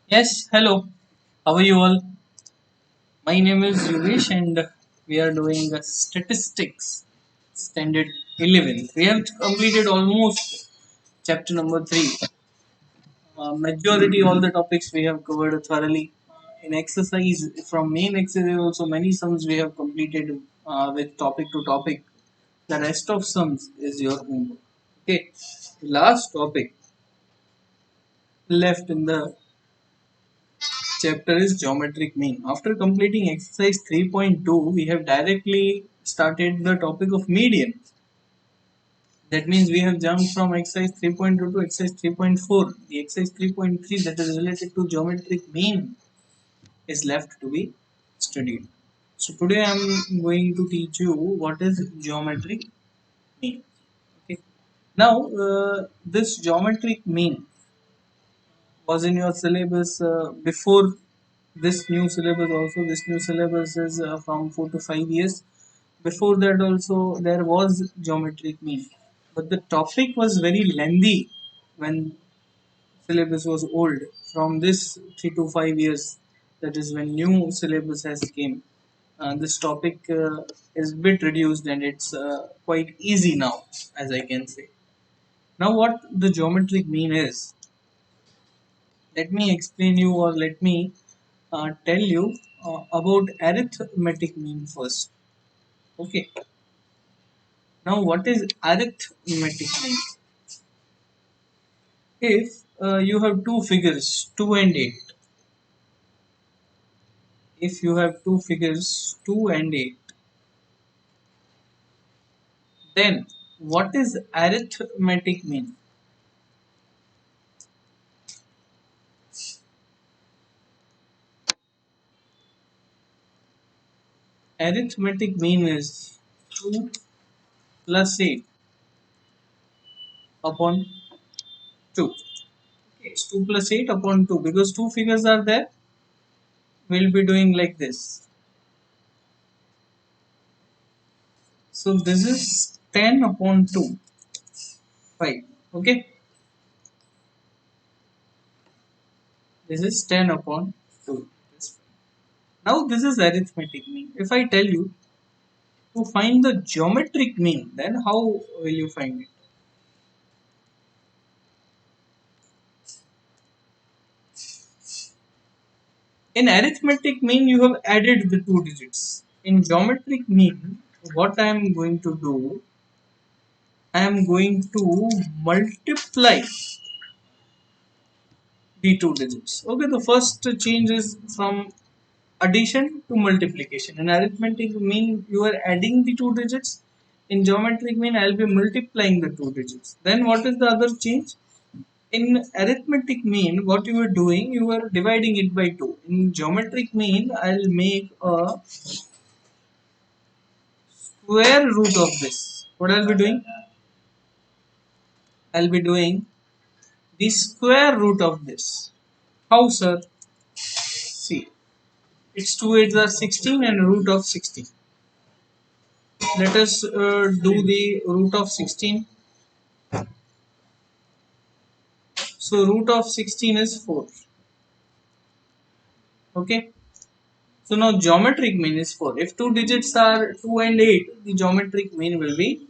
Yes, hello. How are you all? My name is Yogesh and we are doing statistics standard 11. We have completed almost chapter number 3. Majority all the topics we have covered thoroughly. In exercise, from main exercise also many sums we have completed with topic to topic. The rest of sums is your homework. Okay. Last topic left in the chapter is geometric mean. After completing exercise 3.2, we have directly started the topic of median. That means we have jumped from exercise 3.2 to exercise 3.4. The exercise 3.3 that is related to geometric mean is left to be studied. So today I am going to teach you what is geometric mean. Okay. Now this geometric mean was in your syllabus before this new syllabus. Also this new syllabus is from 4 to 5 years. Before that also there was geometric mean, but the topic was very lengthy when syllabus was old. From this 3 to 5 years, that is when new syllabus has came, this topic is bit reduced and it's quite easy now, as I can say. Now what the geometric mean is, let me explain you, or let me tell you about arithmetic mean first. Okay. Now, what is arithmetic mean? If you have two figures, 2 and 8, if you have two figures, 2 and 8, then what is arithmetic mean? Arithmetic mean is 2 plus 8 upon 2. Okay, it's 2 plus 8 upon 2, because two figures are there. We'll be doing like this. So this is 10 upon 2, 5. Okay, this is 10 upon 2. Now this is arithmetic mean. If I tell you to find the geometric mean, then how will you find it? In arithmetic mean, you have added the two digits. In geometric mean, what I am going to do, I am going to multiply the two digits. Okay, the first change is from addition to multiplication. In arithmetic mean, you are adding the two digits. In geometric mean, I will be multiplying the two digits. Then what is the other change? In arithmetic mean, what you are doing, you are dividing it by 2. In geometric mean, I'll make a square root of this. What I'll be doing? I'll be doing the square root of this. How, sir? See, it's 2 8s are 16 and root of 16. Let us do the root of 16. So root of 16 is 4. Okay. So now geometric mean is 4. If two digits are 2 and 8, the geometric mean will be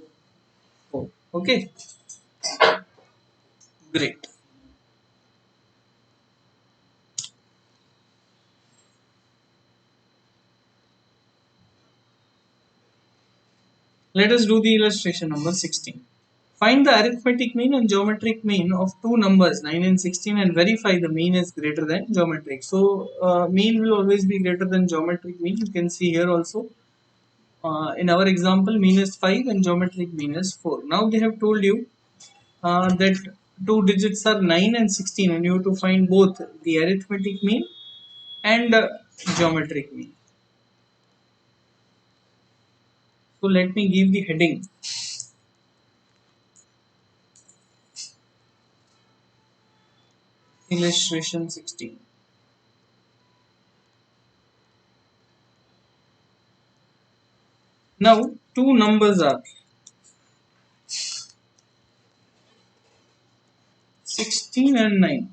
4. Okay. Great. Let us do the illustration number 16. Find the arithmetic mean and geometric mean of two numbers 9 and 16 and verify the mean is greater than geometric. So mean will always be greater than geometric mean. You can see here also. In our example, mean is 5 and geometric mean is 4. Now they have told you that two digits are 9 and 16 and you have to find both the arithmetic mean and geometric mean. So let me give the heading. Illustration 16. Now two numbers are 16 and 9.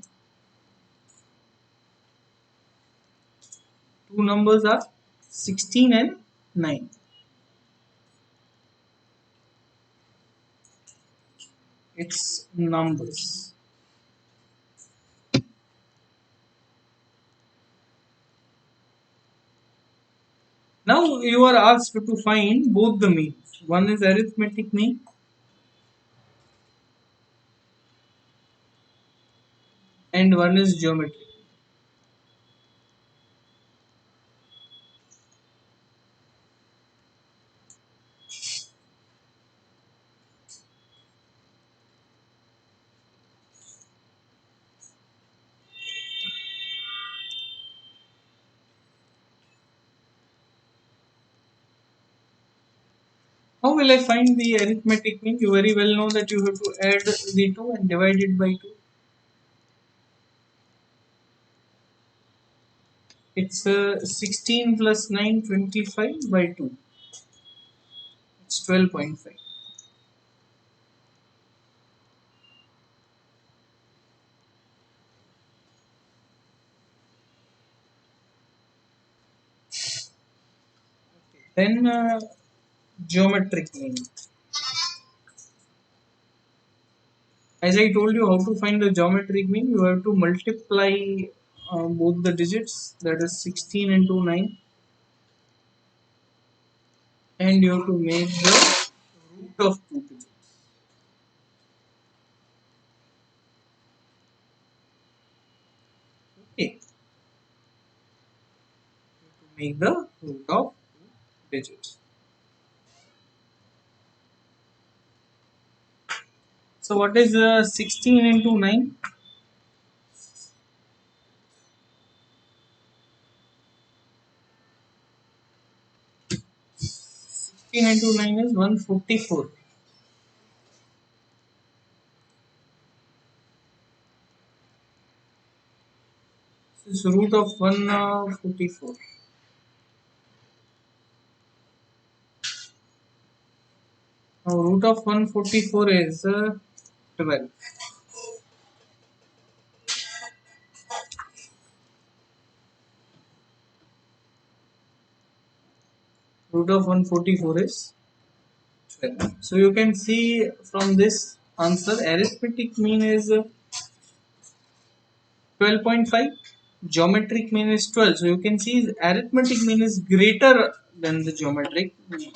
Two numbers are 16 and 9. It's numbers. Now you are asked to find both the means. One is arithmetic mean and one is geometric. How will I find the arithmetic mean? You very well know that you have to add the 2 and divide it by 2. It's 16 plus 9, 25 by 2. It's 12.5. Then geometric mean. As I told you how to find the geometric mean, you have to multiply both the digits, that is 16 into 9, and you have to make the root of two digits. Okay, to make the root of two digits. So what is 16 into 9? 16 into 9 is 144. This is root of 144. Now root of 144 is 12. Root of 144 is 12. So you can see from this answer, arithmetic mean is 12.5, geometric mean is 12. So you can see arithmetic mean is greater than the geometric mean.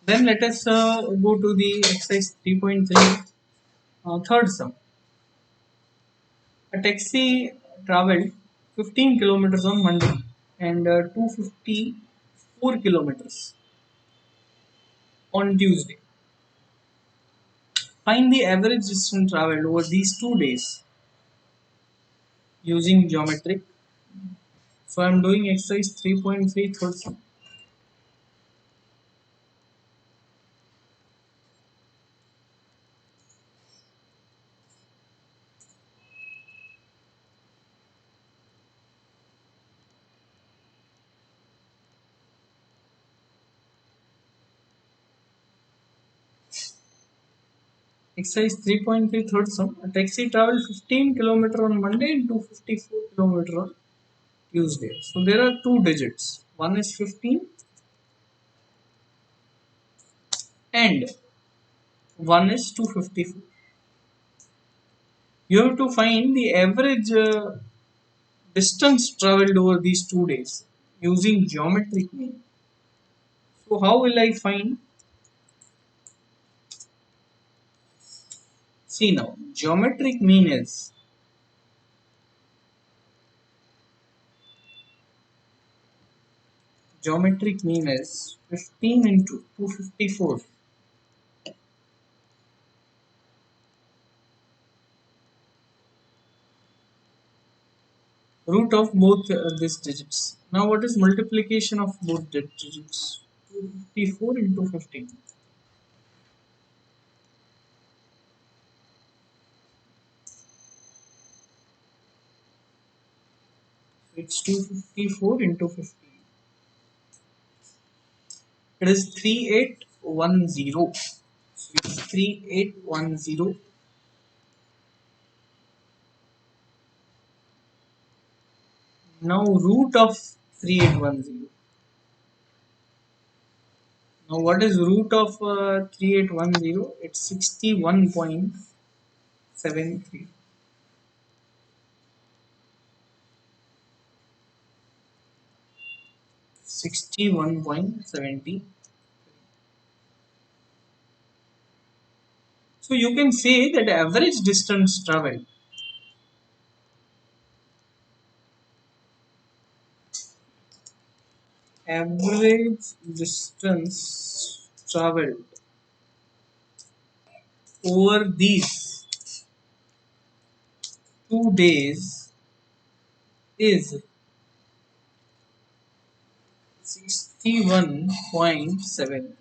Then let us go to the exercise 3.3, third sum. A taxi traveled 15 kilometers on Monday and 254 kilometers on Tuesday. Find the average distance traveled over these 2 days using geometric. So I am doing exercise 3.3 third sum. Exercise 3.3 third sum. A taxi traveled 15 kilometers on Monday and 254 kilometers on Tuesday. So there are two digits. One is 15 and one is 254. You have to find the average distance traveled over these 2 days using geometric mean. So how will I find? See now, geometric mean is 15 into 254, root of both these digits. Now what is multiplication of both the digits? 254 into 15. It's 254 into 15. It is 3810. So it's 3810. Now root of 3810. Now what is root of 3810? It's 61.73. 61.70. So you can say that average distance traveled. Average distance traveled over these 2 days is 61.7.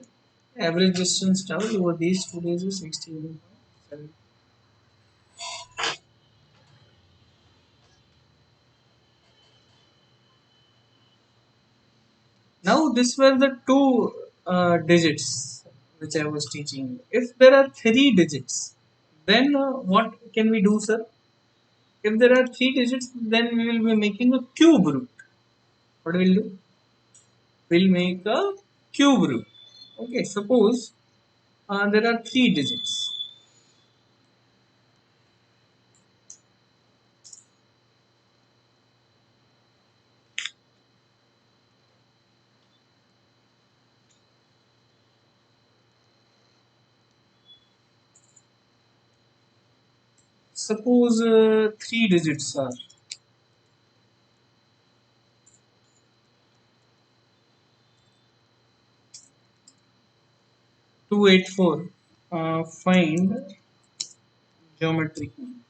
Average distance traveled over these 2 days is 61.7. Now, this were the two digits which I was teaching. If there are three digits, then what can we do, sir? If there are three digits, then we will be making a cube root. What will do? We'll make a cube root. Okay, suppose there are three digits. Suppose three digits are 284. Find geometric mean.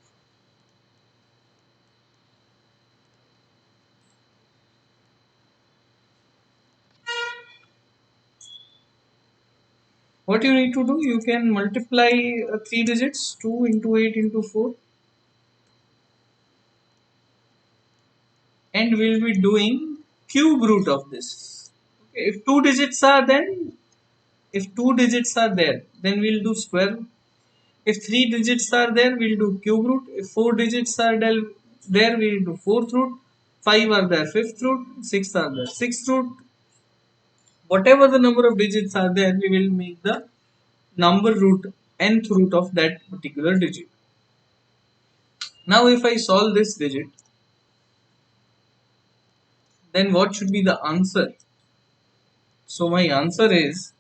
What you need to do, you can multiply three digits, 2 into 8 into 4, and we'll be doing cube root of this. Okay, if two digits are there, then we'll do square root. If three digits are there, we'll do cube root. If four digits are there, we'll do fourth root. Five are there, fifth root. Six are there, sixth root. Whatever the number of digits are there, we will make the number root, nth root of that particular digit. Now, if I solve this digit, then what should be the answer? So my answer is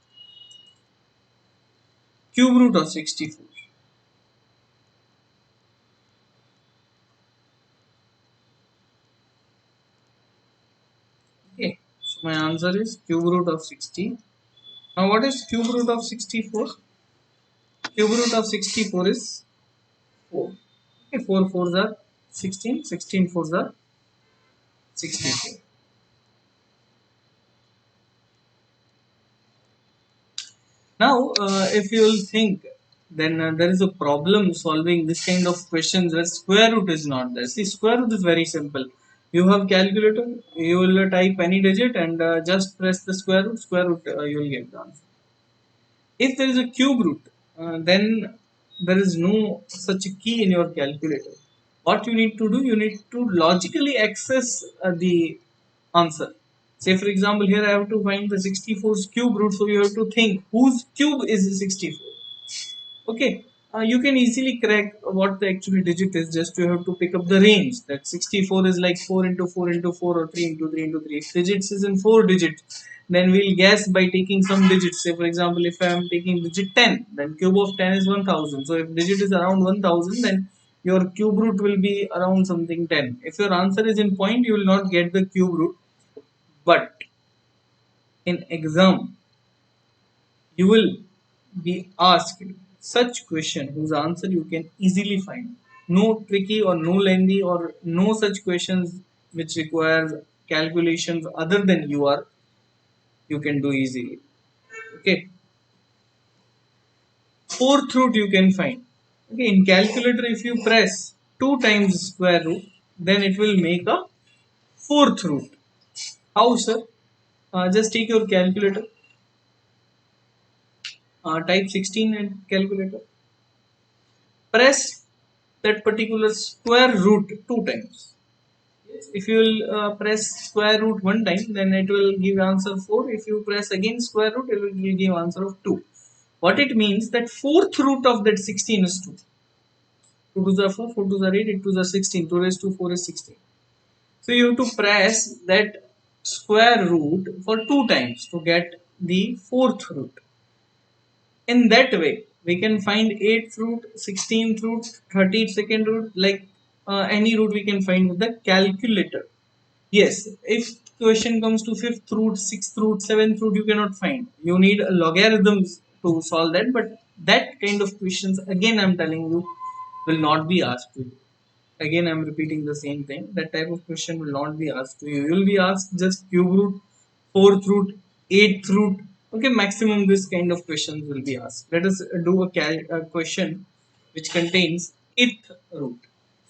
cube root of 64. Okay, so my answer is cube root of 60. Now what is cube root of 64? Cube root of 64 is 4. Okay, 4 fours are 16, 16 fours are 64. Now, if you will think, then there is a problem solving this kind of questions where square root is not there. See, square root is very simple. You have calculator, you will type any digit and just press the square root you will get the answer. If there is a cube root, then there is no such a key in your calculator. What you need to do, you need to logically access the answer. Say for example, here I have to find the 64's cube root, so you have to think whose cube is 64. Okay, you can easily crack what the actual digit is. Just you have to pick up the range. That 64 is like 4 into 4 into 4 or 3 into 3 into 3. If digits is in 4 digits, then we'll guess by taking some digits. Say for example, if I am taking digit 10, then cube of 10 is 1000. So if digit is around 1000, then your cube root will be around something 10. If your answer is in point, you will not get the cube root. But in exam, you will be asked such question whose answer you can easily find. No tricky or no lengthy or no such questions which requires calculations other than you can do easily. Okay. Fourth root you can find. Okay, in calculator if you press 2 times square root, then it will make a fourth root. How, sir? Just take your calculator. Type 16 and calculator. Press that particular square root two times. If you will press square root one time, then it will give answer 4. If you press again square root, it will give answer of 2. What it means that fourth root of that 16 is 2. 2 to the 4, 4 to the 8, 8 to the 16. 2 raised to 4 is 16. So you have to press that square root for 2 times to get the fourth root. In that way, we can find 8th root, 16th root, 32nd root, like any root we can find with the calculator. Yes, if question comes to 5th root, 6th root, 7th root, you cannot find. You need logarithms to solve that, but that kind of questions, again, I'm telling you, will not be asked to you. Again, I'm repeating the same thing. That type of question will not be asked to you. You will be asked just cube root, fourth root, eighth root. Okay, maximum this kind of questions will be asked. Let us do a question which contains eighth root.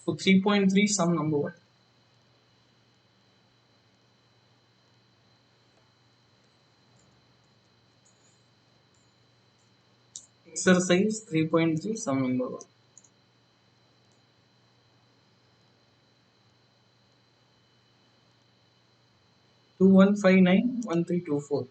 So 3.3, sum number 1. Exercise 3.3, sum number 1. 21591324.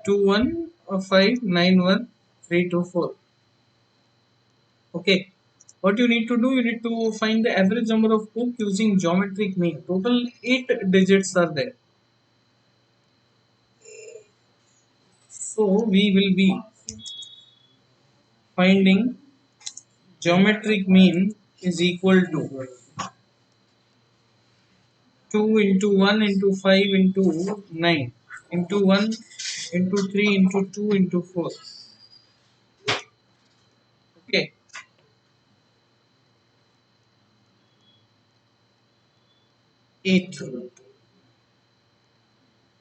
Two one 591 324. Okay. What you need to do, you need to find the average number of book using geometric mean. Total 8 digits are there. So we will be finding geometric mean is equal to 2 into 1 into 5 into 9 into 1 into 3 into 2 into 4. Okay. Eighth root.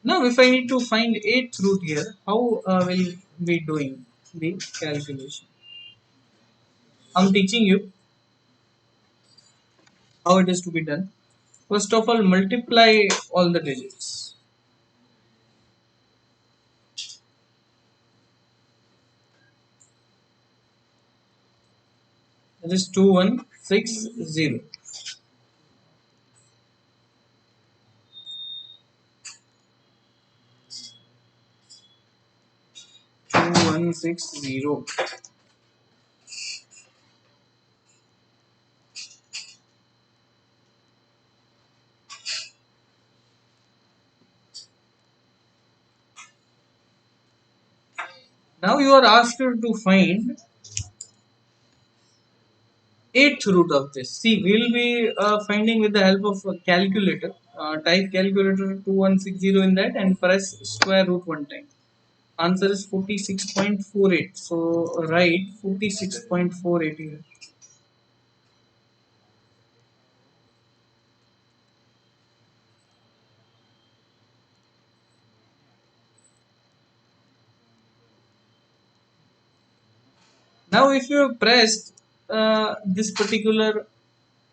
Now if I need to find eighth root here, how will be doing the calculation? I'm teaching you how it is to be done. First of all, multiply all the digits. That is 2160. 2160. Now you are asked to find eighth root of this. See, we will be finding with the help of a calculator. Type calculator 2160 in that and press square root one time. Answer is 46.48. So write 46.48 here. Now, if you have pressed this particular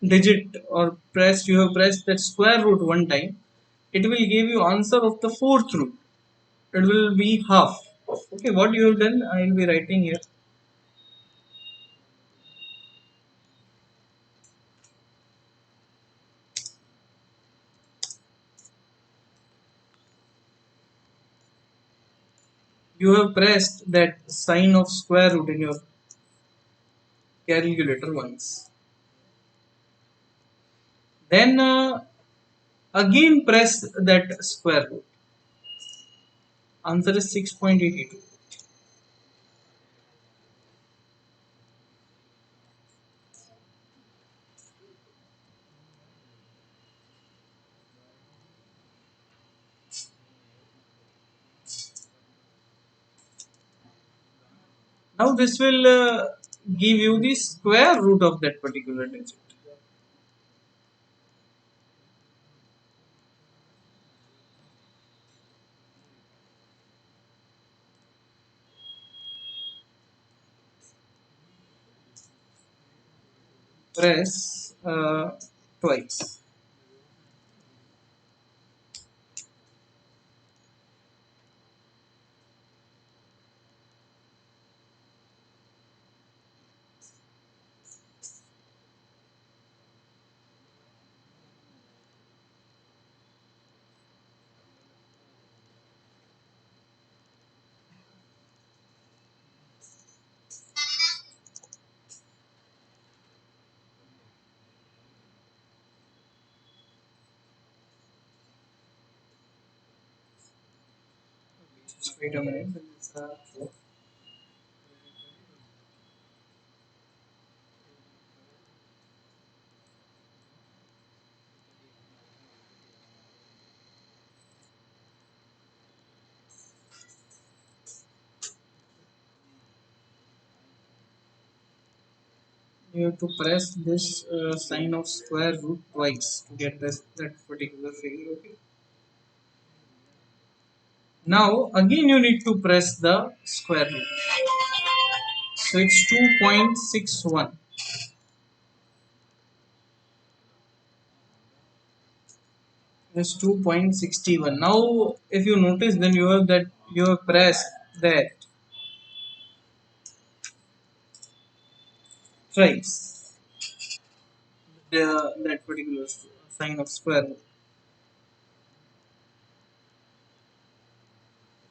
digit or pressed, you have pressed that square root one time, it will give you answer of the fourth root. It will be half. Okay, what you have done, I will be writing here. You have pressed that sign of square root in your calculator once. Then again press that square root. Answer is 6.82. Now this will give you the square root of that particular digit. Press twice. Just wait a minute. You have to press this sign of square root twice to get this that particular figure. Okay. Now again you need to press the square root. So it's 2.61. It's 2.61. Now if you notice, then you have pressed that thrice. That particular sign of square root.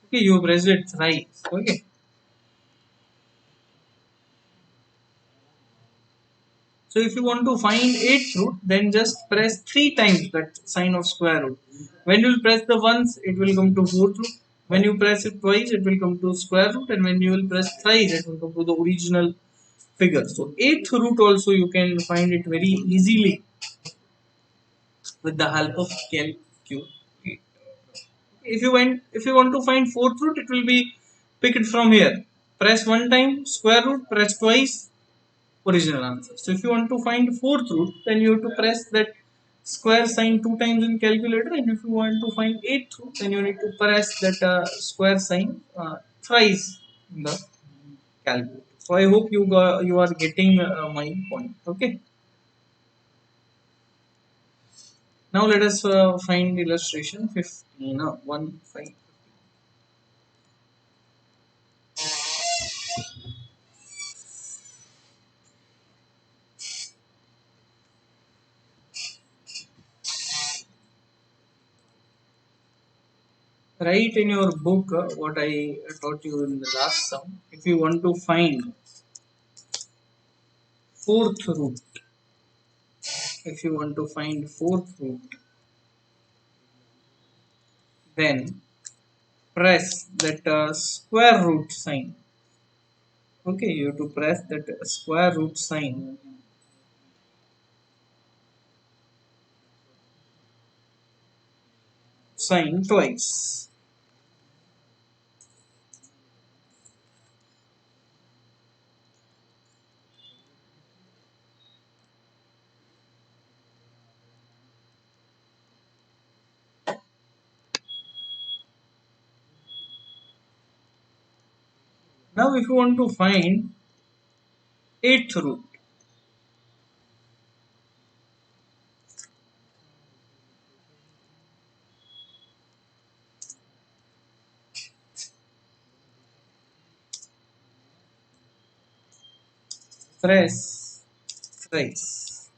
Okay, you press it thrice. Okay. So if you want to find eighth root, then just press three times that sign of square root. When you will press the once, it will come to fourth root. When you press it twice, it will come to square root, and when you will press thrice, it will come to the original figure. So eighth root also you can find it very easily with the help of calculator. If you want to find fourth root, it will be picked from here. Press one time square root, press twice, original answer. So if you want to find fourth root, then you have to press that square sign two times in calculator, and if you want to find eighth root, then you need to press that square sign thrice in the calculator. So I hope you are getting my point. Okay. Now let us find illustration 15. 1 5. Write in your book what I taught you in the last sum. If you want to find fourth root, if you want to find fourth root, then press that square root sign. Okay, you have to press that square root sign twice. Now if you want to find eighth root, press thrice.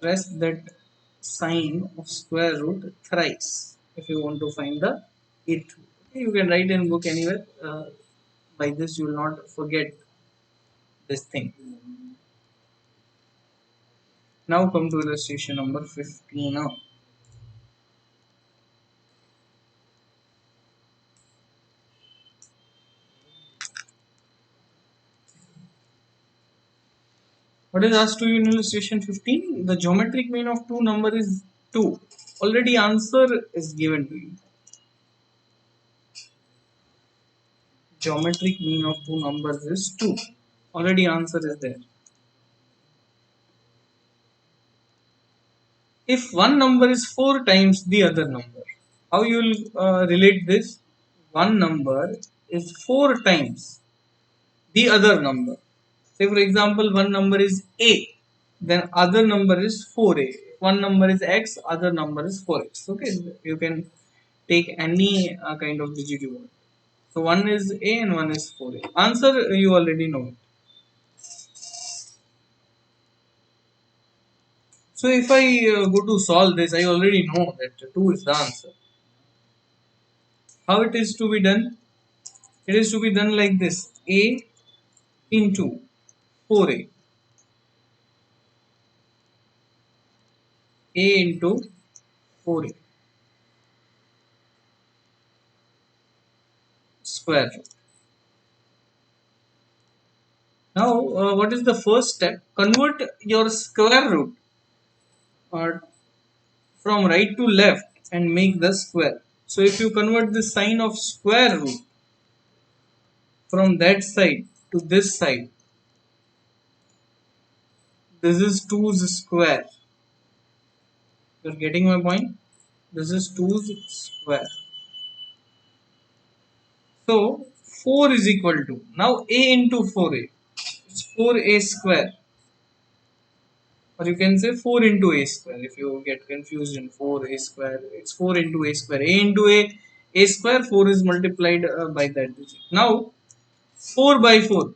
Press that sign of square root thrice if you want to find the eighth root. Okay, you can write in book anywhere. By this you will not forget this thing. Now come to illustration number 15. Now, what is asked to you in illustration 15? The geometric mean of two number is 2. Already answer is given to you. Geometric mean of two numbers is 2. Already answer is there. If one number is 4 times the other number, how you will relate this? One number is 4 times the other number. Say for example, one number is a, then other number is 4a. One number is x, other number is 4x. Okay, you can take any kind of digit you want. So one is a and one is 4a. Answer you already know. So if I go to solve this, I already know that 2 is the answer. How it is to be done? It is to be done like this: a into 4a, a into 4a square root. Now, what is the first step? Convert your square root uh, from right to left and make the square. So, if you convert the sign of square root from that side to this side, this is 2's square. You're getting my point? This is 2's square. So, 4 is equal to, now a into 4a. It's 4a square. Or you can say 4 into a square. If you get confused in 4a square, it's 4 into a square. A into a square, 4 is multiplied by that digit. Now 4 by 4,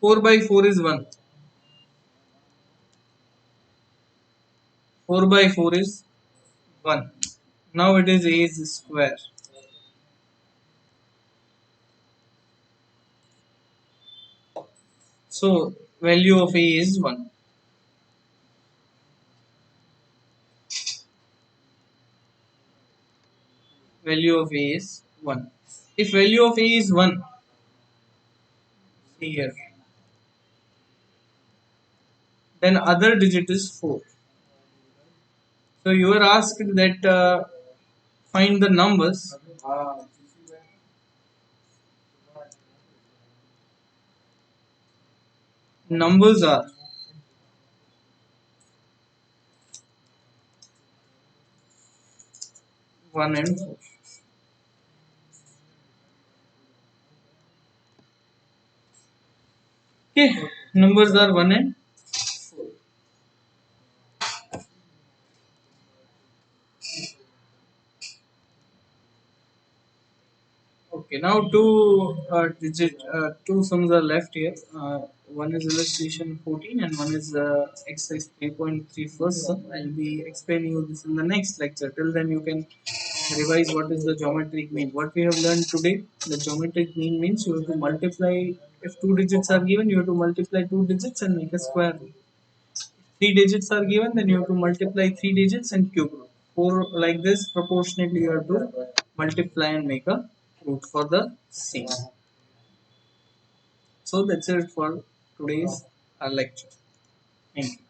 4 by 4 is 1. 4 by 4 is 1. Now it is a's square. So value of a is 1. Value of a is 1. If value of a is 1, see here, then other digit is 4. So you are asked that find the numbers. Numbers are 1 and 4. Okay, numbers are 1 and 4. Okay, now two sums are left here. One is illustration 14 and one is exercise 3.3 first sum. I'll be explaining you this in the next lecture. Till then, you can revise what is the geometric mean. What we have learned today, the geometric mean means you have to multiply, if two digits are given, you have to multiply two digits and make a square root. Three digits are given, then you have to multiply three digits and cube root. Four like this, proportionately you have to multiply and make a root for the same. So that's it for today's lecture. Thank you.